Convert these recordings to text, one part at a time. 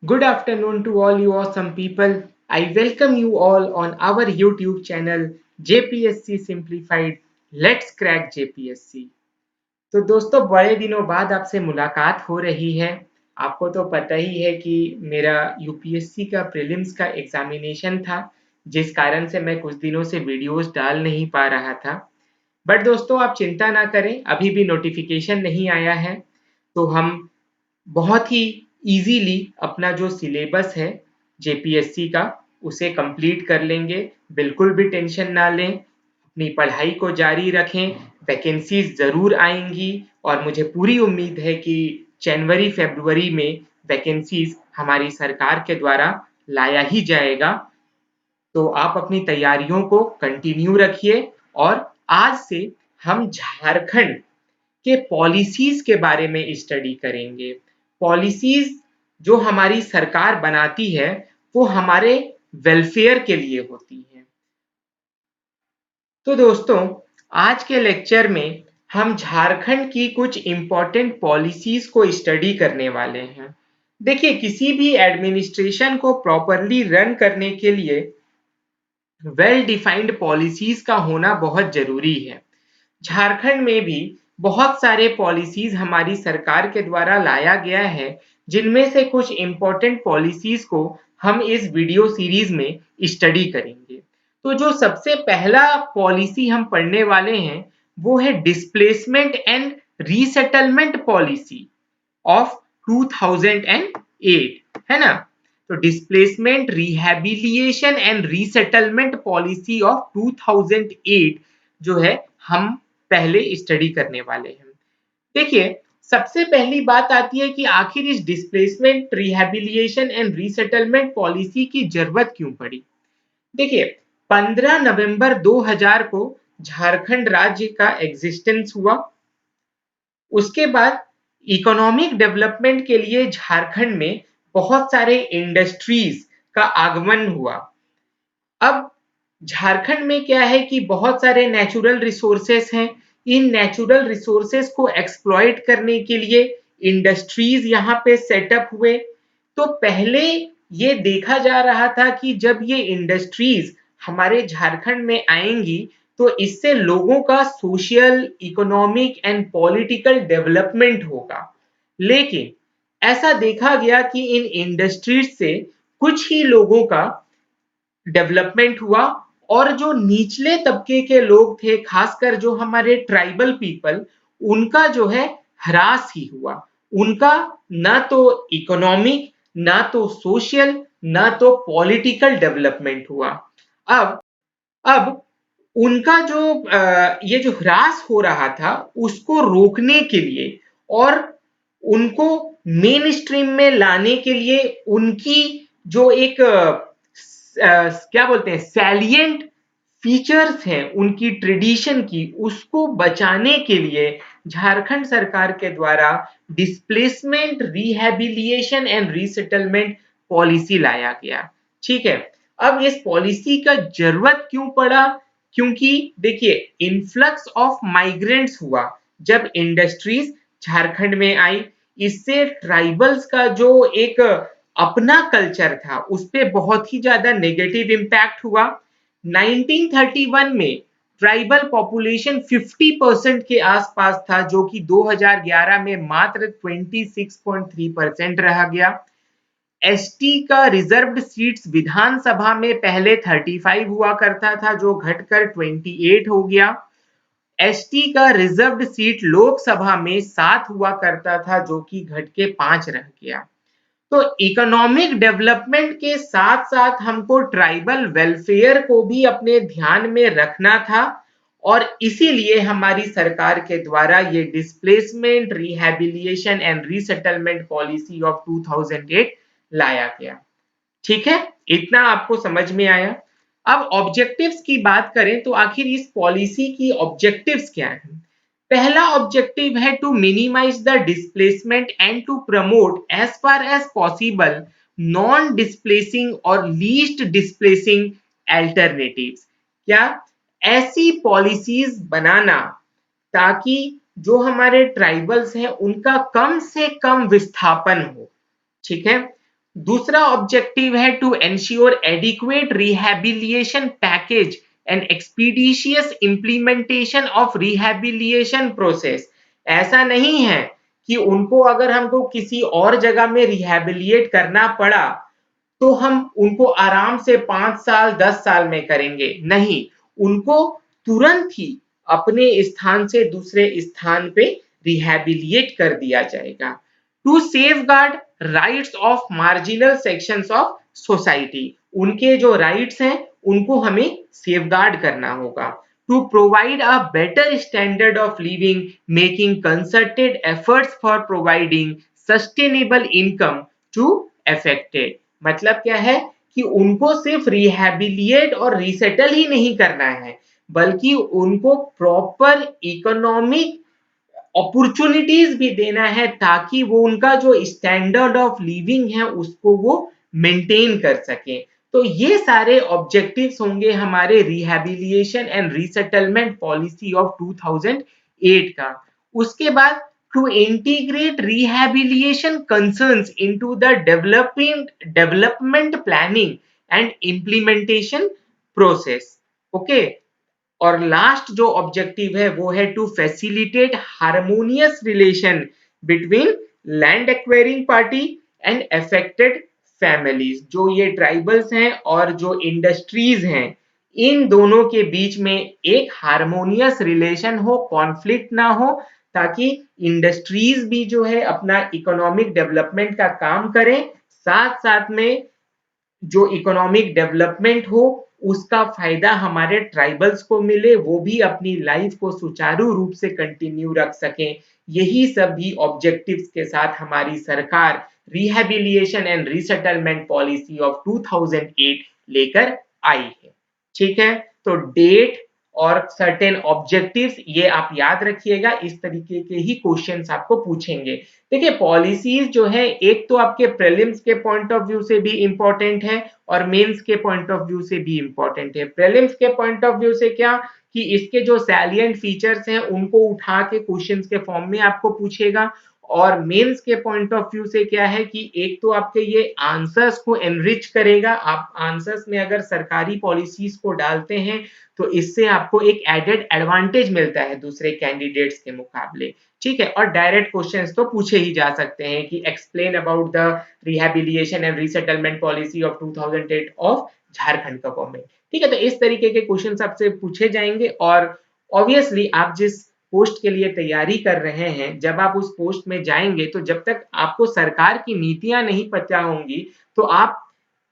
Good afternoon to all you awesome people. I welcome you all on our YouTube channel JPSC Simplified. Let's crack JPSC. तो दोस्तों बड़े दिनों बाद आपसे मुलाकात हो रही है। आपको तो पता ही है कि मेरा यूपीएससी का प्रीलिम्स का एग्जामिनेशन था, जिस कारण से मैं कुछ दिनों से वीडियोस डाल नहीं पा रहा था। बट दोस्तों आप चिंता ना करें, अभी भी नोटिफिकेशन नहीं आया है, तो हम बहुत ही इजीली अपना जो सिलेबस है जेपीएससी का उसे कंप्लीट कर लेंगे। बिल्कुल भी टेंशन ना लें, अपनी पढ़ाई को जारी रखें। वैकेंसीज ज़रूर आएंगी और मुझे पूरी उम्मीद है कि जनवरी फरवरी में वैकेंसीज हमारी सरकार के द्वारा लाया ही जाएगा। तो आप अपनी तैयारियों को कंटिन्यू रखिए और आज से हम झारखंड के पॉलिसीज के बारे में स्टडी करेंगे। पॉलिसीज जो हमारी सरकार बनाती है वो हमारे वेलफेयर के लिए होती है। तो दोस्तों आज के लेक्चर में हम झारखंड की कुछ इम्पोर्टेंट पॉलिसीज को स्टडी करने वाले हैं। देखिए, किसी भी एडमिनिस्ट्रेशन को प्रॉपरली रन करने के लिए वेल डिफाइंड पॉलिसीज का होना बहुत जरूरी है। झारखंड में भी बहुत सारे पॉलिसीज हमारी सरकार के द्वारा लाया गया है, जिनमें से कुछ इम्पोर्टेंट पॉलिसीज को हम इस वीडियो सीरीज में स्टडी करेंगे। तो जो सबसे पहला पॉलिसी हम पढ़ने वाले हैं वो है displacement and resettlement policy of 2008, है ना। तो displacement rehabilitation and resettlement policy of 2008 जो है हम पहले स्टडी करने वाले हैं। देखिए, सबसे पहली बात आती है कि आखिर इस displacement rehabilitation and resettlement policy की जरूरत क्यों पड़ी। देखिए, 15 नवंबर 2000 को झारखंड राज्य का एग्जिस्टेंस हुआ। उसके बाद इकोनॉमिक डेवलपमेंट के लिए झारखंड में बहुत सारे इंडस्ट्रीज का आगमन हुआ। अब झारखंड में क्या है कि बहुत सारे नेचुरल रिसोर्सेस हैं। इन नेचुरल रिसोर्सेस को एक्सप्लॉइट करने के लिए इंडस्ट्रीज यहाँ पे सेटअप हुए। तो पहले ये देखा जा रहा था कि जब ये इंडस्ट्रीज हमारे झारखंड में आएंगी तो इससे लोगों का social, economic and political development होगा। लेकिन ऐसा देखा गया कि इन इंडस्ट्रीज से कुछ ही लोगों का डेवलपमेंट हुआ और जो निचले तबके के लोग थे, खासकर जो हमारे ट्राइबल पीपल, उनका जो है ह्रास ही हुआ। उनका ना तो इकोनॉमिक, ना तो सोशल, ना तो पॉलिटिकल डेवलपमेंट हुआ। अब अब उनका जो ये जो ह्रास हो रहा था उसको रोकने के लिए और उनको मेन स्ट्रीम में लाने के लिए उनकी जो एक क्या बोलते हैं सैलिएंट फीचर्स हैं उनकी ट्रेडिशन की, उसको बचाने के लिए झारखंड सरकार के द्वारा displacement rehabilitation and resettlement policy लाया गया। ठीक है, अब इस पॉलिसी का जरूरत क्यों पड़ा? क्योंकि देखिए, इन्फ्लक्स ऑफ माइग्रेंट्स हुआ जब इंडस्ट्रीज झारखंड में आई। इससे ट्राइबल्स का जो एक अपना कल्चर था उस पर बहुत ही ज्यादा नेगेटिव इम्पैक्ट हुआ। 1931 में ट्राइबल पॉपुलेशन 50% के आसपास था, जो कि 2011 में मात्र 26.3% रह गया। एसटी का रिजर्व्ड सीट्स विधानसभा में पहले 35 हुआ करता था, जो घटकर 28 हो गया। एसटी का रिजर्व्ड सीट लोकसभा में 7 हुआ करता था, जो कि घट के 5 रह गया। तो इकोनॉमिक डेवलपमेंट के साथ साथ हमको ट्राइबल वेलफेयर को भी अपने ध्यान में रखना था और इसीलिए हमारी सरकार के द्वारा ये displacement rehabilitation and resettlement policy of 2008 लाया गया। ठीक है, इतना आपको समझ में आया। अब ऑब्जेक्टिव्स की बात करें तो आखिर इस पॉलिसी की ऑब्जेक्टिव्स क्या है। पहला ऑब्जेक्टिव है to minimise the displacement and to promote as far as possible non displacing और लीस्ट डिस्प्लेसिंग अल्टरनेटिव्स। क्या? ऐसी पॉलिसीज बनाना ताकि जो हमारे ट्राइबल्स हैं उनका कम से कम विस्थापन हो। ठीक है, दूसरा ऑब्जेक्टिव है to ensure adequate rehabilitation package and expeditious implementation of rehabilitation process. ऐसा नहीं है कि उनको अगर हमको किसी और जगह में रिहैबिलिएट करना पड़ा तो हम उनको आराम से 5 साल 10 साल में करेंगे, नहीं, उनको तुरंत ही अपने स्थान से दूसरे स्थान पे रिहैबिलिएट कर दिया जाएगा। To safeguard rights of marginal sections of society, उनके जो राइट्स हैं उनको हमें सेफगार्ड करना होगा। To provide a better standard of living making concerted efforts for providing sustainable income to affected. मतलब क्या है कि उनको सिर्फ रिहैबिलिएट और रीसेटल ही नहीं करना है, बल्कि उनको प्रॉपर इकोनॉमिक अपॉर्चुनिटीज भी देना है ताकि वो उनका जो स्टैंडर्ड ऑफ लिविंग है उसको वो मेंटेन कर सके। तो ये सारे ऑब्जेक्टिव्स होंगे हमारे rehabilitation and resettlement policy of 2008 का। उसके बाद to integrate rehabilitation concerns into the development planning and implementation process. Okay, और लास्ट जो ऑब्जेक्टिव है वो है to facilitate harmonious relation between land acquiring party and affected families. जो ये ट्राइबल्स हैं और जो इंडस्ट्रीज हैं, इन दोनों के बीच में एक हार्मोनियस रिलेशन हो, कॉन्फ्लिक्ट ना हो, ताकि इंडस्ट्रीज भी जो है अपना इकोनॉमिक डेवलपमेंट का काम करें, साथ साथ में जो इकोनॉमिक डेवलपमेंट हो उसका फायदा हमारे ट्राइबल्स को मिले, वो भी अपनी लाइफ को सुचारू रूप से कंटिन्यू रख सकें। यही सभी ऑब्जेक्टिव्स के साथ हमारी सरकार रिहैबिलिएशन एंड रीसेटलमेंट पॉलिसी ऑफ 2008 लेकर आई है। ठीक है, तो डेट और सर्टेन ऑब्जेक्टिव्स ये आप याद रखिएगा, इस तरीके के ही क्वेश्चंस आपको पूछेंगे। देखिए पॉलिसीज जो है एक तो आपके प्रीलिम्स के पॉइंट ऑफ व्यू से भी इंपॉर्टेंट है और मेंस के पॉइंट ऑफ व्यू से भी इंपॉर्टेंट है। प्रीलिम्स के पॉइंट ऑफ व्यू से क्या कि इसके जो सैलिएंट फीचर्स हैं उनको उठा के क्वेश्चंस के फॉर्म में आपको पूछेगा, और मेंस के पॉइंट ऑफ व्यू से क्या है कि एक तो आपके ये आंसर्स को एनरिच करेगा, आप आंसर्स में अगर सरकारी पॉलिसीज को डालते हैं तो इससे आपको एक एडेड एडवांटेज मिलता है दूसरे कैंडिडेट्स के मुकाबले। ठीक है, और डायरेक्ट क्वेश्चंस तो पूछे ही जा सकते हैं कि explain about the rehabilitation and resettlement policy of 2008 of Jharkhand government. ठीक है, तो इस तरीके के क्वेश्चंस आपसे पूछे जाएंगे, और ऑब्वियसली आप जिस पोस्ट के लिए तैयारी कर रहे हैं, जब आप उस पोस्ट में जाएंगे तो जब तक आपको सरकार की नीतियां नहीं पता होंगी तो आप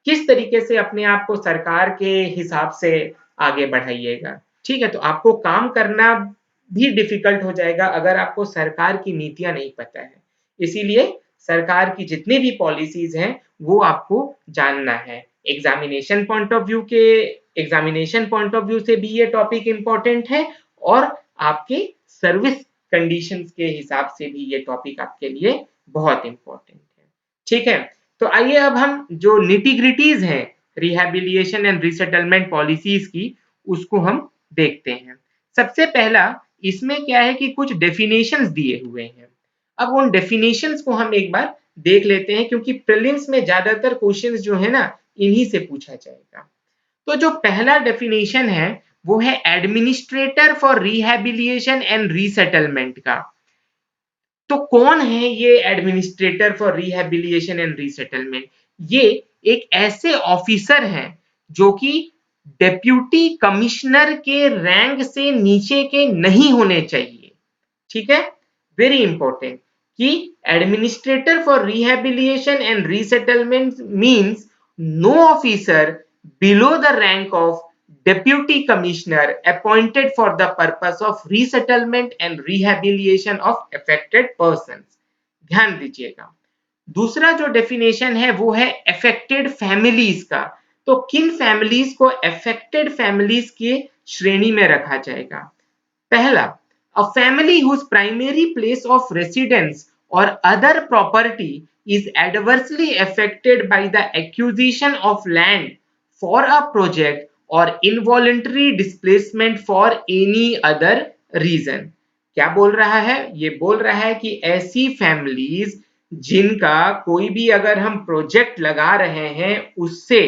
किस तरीके से अपने आप को सरकार के हिसाब से आगे बढ़ाइएगा। ठीक है, तो आपको काम करना भी डिफिकल्ट हो जाएगा अगर आपको सरकार की नीतियां नहीं पता है। इसीलिए सरकार की जितनी भी पॉलिसीज हैं वो आपको जानना है। एग्जामिनेशन पॉइंट ऑफ व्यू से भी ये टॉपिक इंपॉर्टेंट है, और आपके सर्विस कंडीशंस के हिसाब से भी ये टॉपिक आपके लिए बहुत इंपॉर्टेंट है। ठीक है, तो आइए अब हम जो निटिग्रिटीज हैं रिहैबिलिएशन एंड रीसेटलमेंट पॉलिसीज की उसको हम देखते हैं। सबसे पहला इसमें क्या है कि कुछ डेफिनेशंस दिए हुए हैं। अब उन डेफिनेशंस को हम एक बार देख लेते हैं, क्योंकि प्रीलिम्स में ज्यादातर क्वेश्चंस जो है ना इन्हीं से पूछा जाएगा। तो जो पहला डेफिनेशन है वो है administrator for rehabilitation and resettlement का। तो कौन है ये administrator for rehabilitation and resettlement? ये एक ऐसे ऑफिसर हैं जो कि डेप्यूटी कमिश्नर के रैंक से नीचे के नहीं होने चाहिए। ठीक है, वेरी इंपॉर्टेंट कि administrator for rehabilitation and resettlement means no officer below the rank of deputy commissioner appointed for the purpose of resettlement and rehabilitation of affected persons। ध्यान दीजिएगा। दूसरा जो डेफिनेशन है वो है अफेक्टेड फैमिलीज का। तो किन फैमिलीज को अफेक्टेड फैमिलीज की श्रेणी में रखा जाएगा? पहला, a family whose primary place of residence or other property is adversely affected by the acquisition of land for a project or involuntary displacement for any other reason। क्या बोल रहा है? ये बोल रहा है कि ऐसी फैमिलीज जिनका कोई भी अगर हम प्रोजेक्ट लगा रहे हैं उससे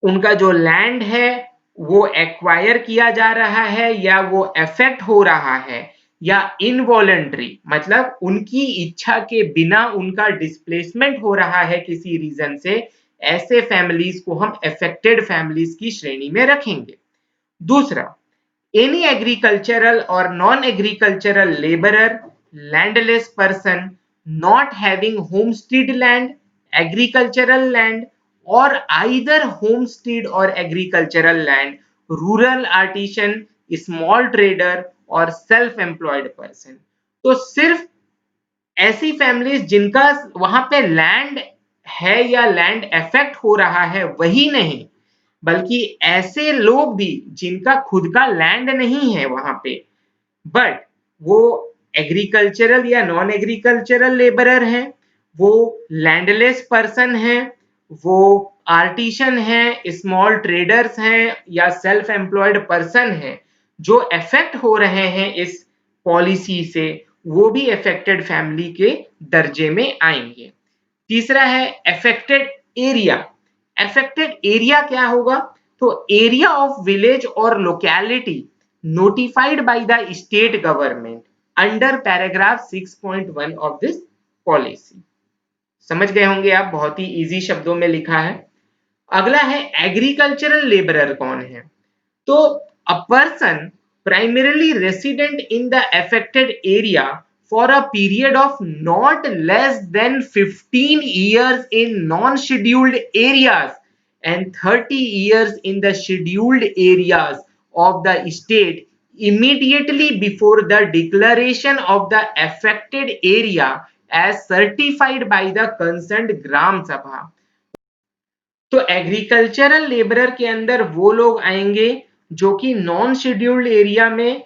उनका जो लैंड है वो एक्वायर किया जा रहा है या वो अफेक्ट हो रहा है, या इनवॉलंटरी मतलब उनकी इच्छा के बिना उनका डिस्प्लेसमेंट हो रहा है किसी रीजन से, ऐसे फैमिलीज को हम अफेक्टेड फैमिलीज की श्रेणी में रखेंगे। दूसरा, any agricultural or non-agricultural laborer, landless person, not having homestead land, agricultural land, or either homestead or agricultural land, rural artisan, small trader और सेल्फ एम्प्लॉयड पर्सन। तो सिर्फ ऐसी फैमिलीज जिनका वहां पे लैंड है या लैंड अफेक्ट हो रहा है वही नहीं, बल्कि ऐसे लोग भी जिनका खुद का लैंड नहीं है वहां पे, बट वो एग्रीकल्चरल या नॉन एग्रीकल्चरल लेबरर हैं, वो लैंडलेस पर्सन हैं, वो आर्टिशन हैं, स्मॉल ट्रेडर्स हैं या सेल्फ एम्प्लॉयड पर्सन हैं, जो अफेक्ट हो रहे हैं इस पॉलिसी से, वो भी अफेक्टेड फैमिली के दर्जे में आएंगे। तीसरा है अफेक्टेड एरिया। अफेक्टेड एरिया क्या होगा? तो एरिया ऑफ विलेज और locality notified by the state government under paragraph 6.1 of this policy. समझ गए होंगे आप, बहुत ही इजी शब्दों में लिखा है। अगला है एग्रीकल्चरल लेबरर कौन है? तो a person primarily resident in the affected area for a period of not less than 15 years in non-scheduled areas and 30 years in the scheduled areas of the state immediately before the declaration of the affected area as certified by the concerned gram sabha। तो agricultural labourer के अंदर वो लोग आएंगे जो कि non scheduled area में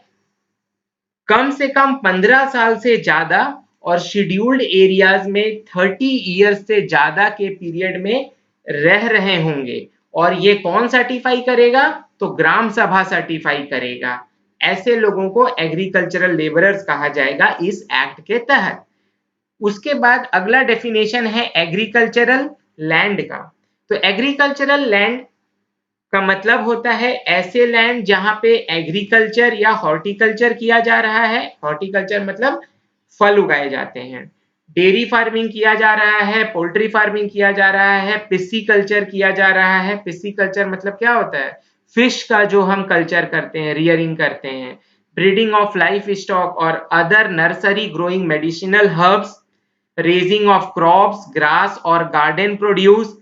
कम से कम 15 साल से ज्यादा और शेड्यूल्ड एरियाज में 30 ईयर्स से ज्यादा के पीरियड में रह रहे होंगे। और ये कौन सर्टिफाई करेगा? तो ग्राम सभा सर्टिफाई करेगा। ऐसे लोगों को एग्रीकल्चरल लेबरर्स कहा जाएगा इस एक्ट के तहत। उसके बाद अगला डेफिनेशन है एग्रीकल्चरल लैंड का। तो एग्रीकल्चरल लैंड का मतलब होता है ऐसे लैंड जहां पे एग्रीकल्चर या हॉर्टिकल्चर किया जा रहा है। हॉर्टिकल्चर मतलब फल उगाए जाते हैं, डेयरी फार्मिंग किया जा रहा है, पोल्ट्री फार्मिंग किया जा रहा है, पिस्सीकल्चर किया जा रहा है। पिस्सीकल्चर मतलब क्या होता है? फिश का जो हम कल्चर करते हैं, रियरिंग करते हैं, ब्रीडिंग ऑफ लाइफ स्टॉक और other nursery growing medicinal herbs, raising of crops, grass or garden produce,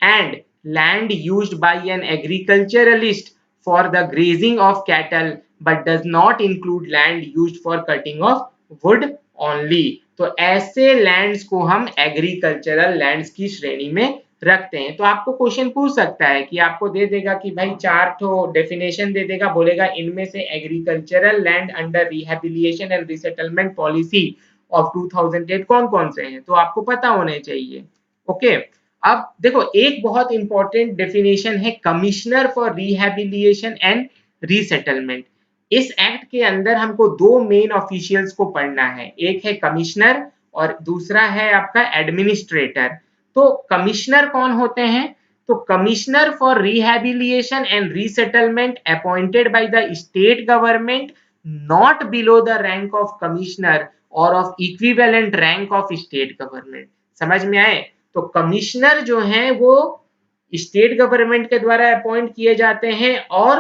and land used by an agriculturalist for the grazing of cattle but does not include land used for cutting of wood only। तो ऐसे lands को हम agricultural lands की श्रेणी में रखते हैं। तो आपको क्वेश्चन पूछ सकता है कि आपको दे देगा कि भाई 4 तो डेफिनेशन दे देगा, बोलेगा इनमें से agricultural land under rehabilitation and resettlement policy of 2008 कौन कौन से हैं, तो आपको पता होने चाहिए। ओके, अब देखो एक बहुत इंपॉर्टेंट डेफिनेशन है commissioner for rehabilitation and resettlement. इस एक्ट के अंदर हमको दो मेन ऑफिशियल्स को पढ़ना है, एक है कमिश्नर और दूसरा है आपका एडमिनिस्ट्रेटर। तो कमिश्नर कौन होते हैं? तो commissioner for rehabilitation and resettlement appointed by the state government not below the rank of commissioner और of equivalent rank of state government. समझ में आए? तो कमिश्नर जो हैं वो स्टेट गवर्नमेंट के द्वारा अपॉइंट किए जाते हैं और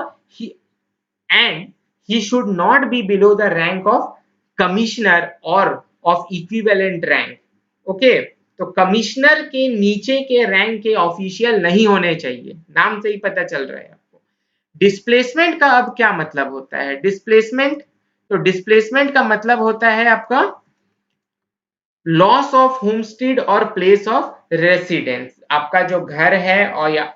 and he should not be below the rank of commissioner और ऑफ इक्विवेलेंट रैंक। ओके, तो कमिश्नर के नीचे के रैंक के ऑफिशियल नहीं होने चाहिए, नाम से ही पता चल रहा है आपको। डिस्प्लेसमेंट का अब क्या मतलब होता है? डिस्प्लेसमेंट, तो डिस्प्लेसमेंट का मतलब होता है आपका लॉस ऑफ होमस्टेड और प्लेस ऑफ रेसिडेंस। आपका जो घर है और या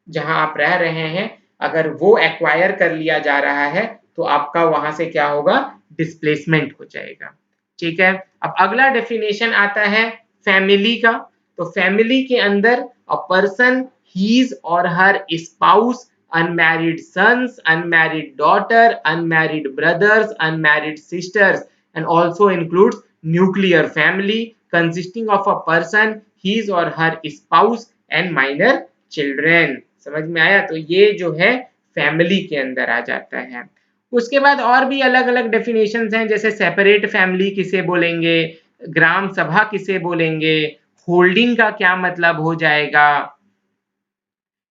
जहां आप रह रहे हैं, अगर वो एक्वायर कर लिया जा रहा है तो आपका वहां से क्या होगा? डिस्प्लेसमेंट हो जाएगा। ठीक है, अब अगला डेफिनेशन आता है फैमिली का। तो फैमिली के अंदर अ पर्सन, हीज और her spouse, unmarried sons, unmarried daughter, unmarried brothers, unmarried sisters and also includes nuclear family consisting of a person, his और her spouse and minor children. समझ में आया? तो ये जो है फैमिली के अंदर आ जाता है। उसके बाद और भी अलग अलग डेफिनेशंस हैं, जैसे सेपरेट फैमिली किसे बोलेंगे, ग्राम सभा किसे बोलेंगे, होल्डिंग का क्या मतलब हो जाएगा,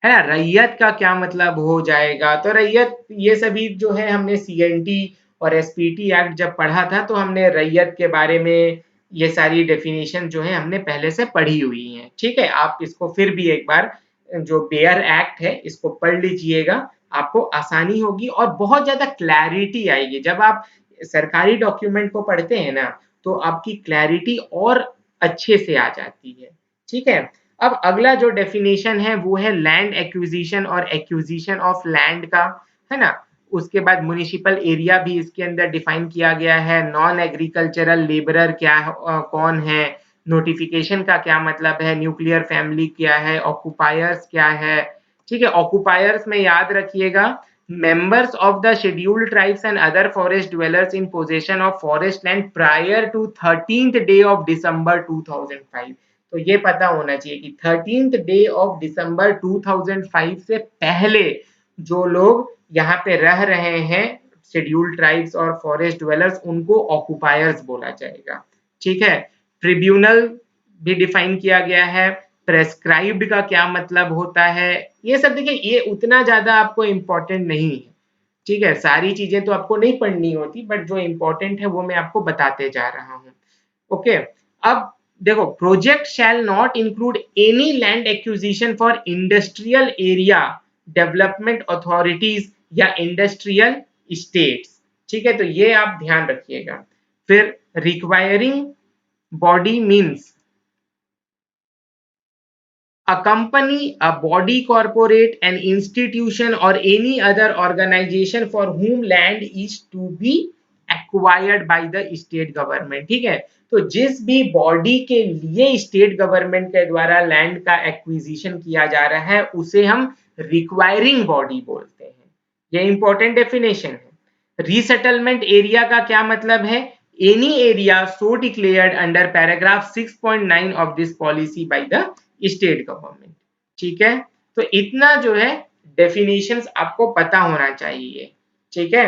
है ना, रैयत का क्या मतलब हो जाएगा। तो रैयत ये सभी जो है हमने सीएनटी और एसपीटी एक्ट जब पढ़ा था तो हमने रैयत के बारे में ये सारी डेफिनेशन जो है हमने पहले से पढ़ी हुई हैं। ठीक है, आप इसको फिर भी एक बार जो बेयर एक्ट है इसको पढ़ लीजिएगा, आपको आसानी होगी और बहुत ज्यादा क्लैरिटी आएगी। जब आप सरकारी डॉक्यूमेंट को पढ़ते हैं ना तो आपकी क्लैरिटी और अच्छे से आ जाती है। ठीक है, अब अगला जो डेफिनेशन है वो है लैंड एक्विजिशन और एक्विजिशन ऑफ लैंड का, है ना। उसके बाद म्युनिसिपल एरिया भी इसके अंदर डिफाइन किया गया है, नॉन एग्रीकल्चरल लेबरर क्या कौन है, नोटिफिकेशन का क्या मतलब है, न्यूक्लियर फैमिली क्या है, ऑक्यूपायर्स क्या है। ठीक है, ऑक्यूपायर्स में याद रखिएगा, members of the scheduled tribes and other forest dwellers in possession of forest land prior to 13th day of December 2005। तो ये पता होना चाहिए कि 13th डे ऑफ दिसंबर 2005 से पहले जो लोग यहाँ पे रह रहे हैं शेड्यूल्ड ट्राइब्स और फॉरेस्ट ड्वेलर्स, उनको ऑक्यूपायर्स बोला जाएगा। ठीक है, ट्रिब्यूनल भी डिफाइन किया गया है, प्रेस्क्राइब्ड का क्या मतलब होता है, ये सब देखिए ये उतना ज्यादा आपको इम्पोर्टेंट नहीं है। ठीक है, सारी चीजें तो आपको नहीं पढ़नी होती, बट जो इम्पोर्टेंट है वो मैं आपको बताते जा रहा हूँ। ओके, अब देखो, project shall not include any land acquisition for industrial area development authorities या इंडस्ट्रियल स्टेट्स। ठीक है, तो ये आप ध्यान रखिएगा। फिर requiring body means a company, a body corporate, an institution or any other organization for whom land is to be acquired by the state government। ठीक है, तो जिस भी बॉडी के लिए स्टेट गवर्नमेंट के द्वारा लैंड का एक्विजिशन किया जा रहा है उसे हम रिक्वायरिंग बॉडी बोलते हैं। ये इंपॉर्टेंट डेफिनेशन है। रीसेटलमेंट एरिया का क्या मतलब है, any area so declared under paragraph 6.9 of this policy bye the state government. ठीक है, तो इतना जो है डेफिनेशंस आपको पता होना चाहिए। ठीक है,